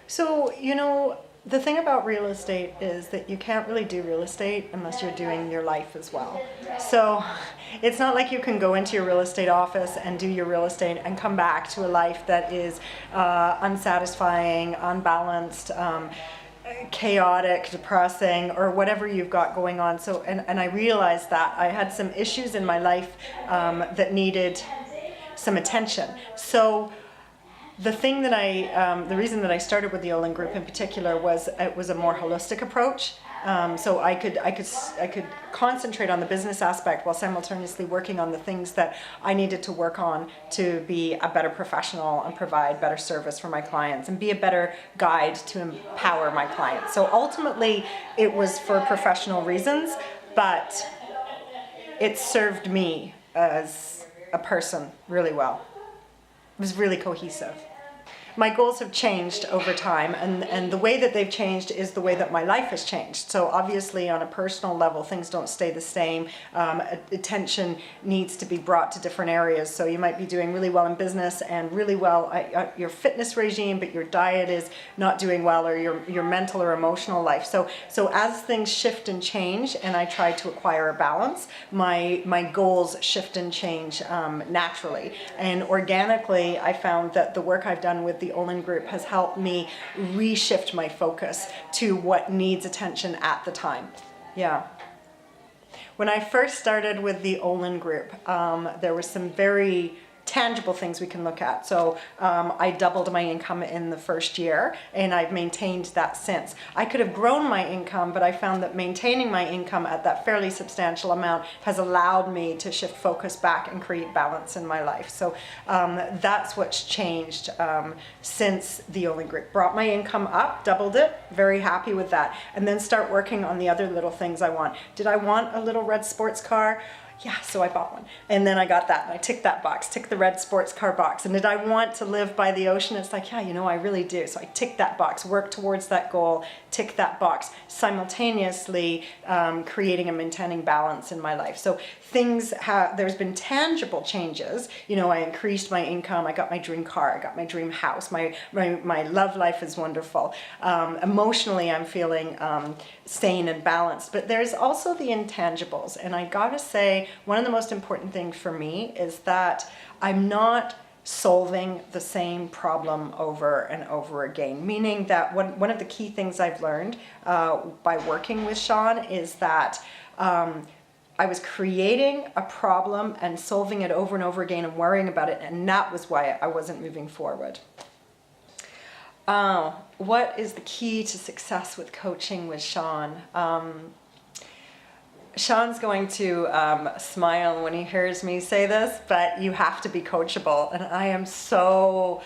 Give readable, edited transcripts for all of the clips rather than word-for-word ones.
So, the thing about real estate is that you can't really do real estate unless you're doing your life as well. So it's not like you can go into your real estate office and do your real estate and come back to a life that is unsatisfying, unbalanced, chaotic, depressing, or whatever you've got going on. So, and I realized that I had some issues in my life that needed some attention. So the thing that the reason that I started with the OLLINN group in particular was it was a more holistic approach. So I could concentrate on the business aspect while simultaneously working on the things that I needed to work on to be a better professional and provide better service for my clients and be a better guide to empower my clients. So ultimately it was for professional reasons, but it served me as a person really well. It was really cohesive. My goals have changed over time, and the way that they've changed is the way that my life has changed. So obviously on a personal level, things don't stay the same. Attention needs to be brought to different areas. So you might be doing really well in business and really well at your fitness regime, but your diet is not doing well, or your mental or emotional life. So as things shift and change, and I try to acquire a balance, my goals shift and change naturally. And organically, I found that the work I've done with the OLLINN group has helped me reshift my focus to what needs attention at the time. Yeah. When I first started with the OLLINN group, there were some very tangible things we can look at. So I doubled my income in the first year, and I've maintained that since. I could have grown my income, but I found that maintaining my income at that fairly substantial amount has allowed me to shift focus back and create balance in my life. So that's what's changed since the OLLINN group. Brought my income up, doubled it, very happy with that, and then start working on the other little things I want. Did I want a little red sports car? Yeah, so I bought one. And then I got that, and I ticked that box, ticked the red sports car box. And did I want to live by the ocean? It's like, yeah, I really do. So I ticked that box, worked towards that goal, tick that box, simultaneously creating and maintaining balance in my life. So there's been tangible changes. I increased my income, I got my dream car, I got my dream house, my love life is wonderful. Emotionally, I'm feeling sane and balanced. But there's also the intangibles, and I gotta say, one of the most important things for me is that I'm not solving the same problem over and over again. Meaning that one of the key things I've learned by working with Shawn is that I was creating a problem and solving it over and over again and worrying about it, and that was why I wasn't moving forward. What is the key to success with coaching with Shawn? Shawn's going to smile when he hears me say this, but you have to be coachable, and I am so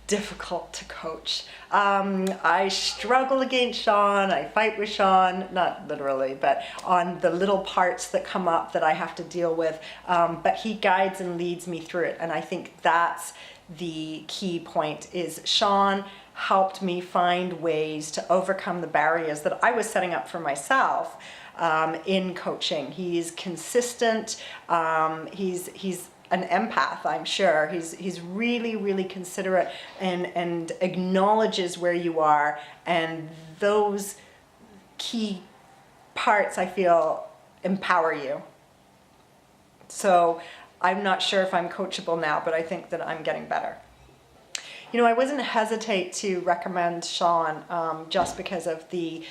difficult to coach. I struggle against Shawn, I fight with Shawn, not literally, but on the little parts that come up that I have to deal with, but he guides and leads me through it, and I think that's the key point. Is Shawn helped me find ways to overcome the barriers that I was setting up for myself in coaching. He's consistent. He's an empath, I'm sure. He's really, really considerate and acknowledges where you are, and those key parts I feel empower you. So I'm not sure if I'm coachable now, but I think that I'm getting better. I wouldn't hesitate to recommend Shawn just because of the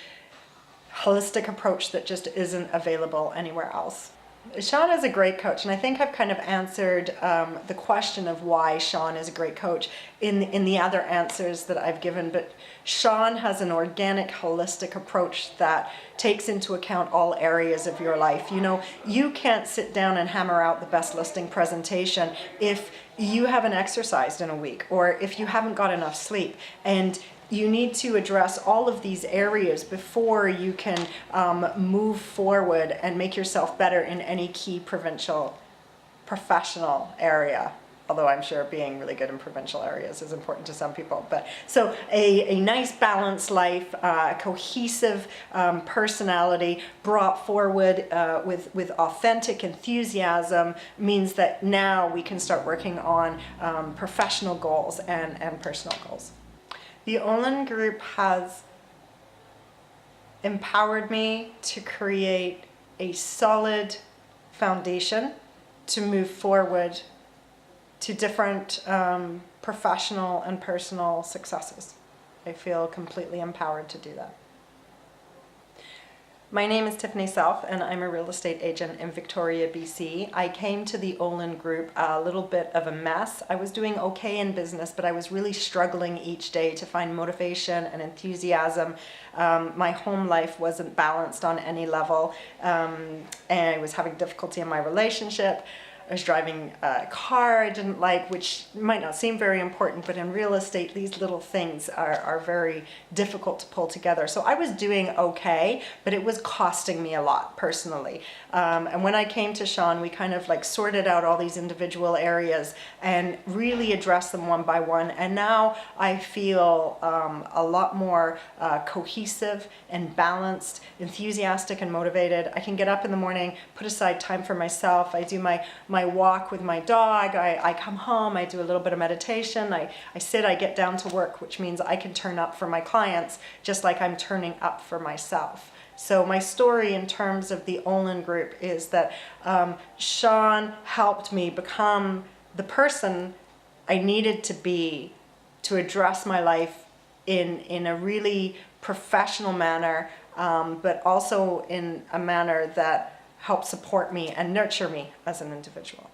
holistic approach that just isn't available anywhere else. Shawn is a great coach, and I think I've kind of answered the question of why Shawn is a great coach in the other answers that I've given, but Shawn has an organic, holistic approach that takes into account all areas of your life. You can't sit down and hammer out the best listing presentation if you haven't exercised in a week, or if you haven't got enough sleep, and you need to address all of these areas before you can move forward and make yourself better in any key professional area. Although I'm sure being really good in provincial areas is important to some people. But so a nice balanced life, cohesive personality brought forward with authentic enthusiasm means that now we can start working on professional goals and personal goals. The OLLINN group has empowered me to create a solid foundation to move forward to different professional and personal successes. I feel completely empowered to do that. My name is Tiffany Self, and I'm a real estate agent in Victoria, BC. I came to the OLLINN group a little bit of a mess. I was doing okay in business, but I was really struggling each day to find motivation and enthusiasm. My home life wasn't balanced on any level, and I was having difficulty in my relationship. I was driving a car I didn't like, which might not seem very important, but in real estate, these little things are very difficult to pull together. So I was doing okay, but it was costing me a lot personally. And when I came to Shawn, we kind of like sorted out all these individual areas and really addressed them one by one. And now I feel a lot more cohesive and balanced, enthusiastic and motivated. I can get up in the morning, put aside time for myself. I do my walk with my dog. I come home, I do a little bit of meditation. I sit, I get down to work, which means I can turn up for my clients just like I'm turning up for myself. So my story in terms of the OLLINN group is that Shawn helped me become the person I needed to be to address my life in a really professional manner, but also in a manner that help support me and nurture me as an individual.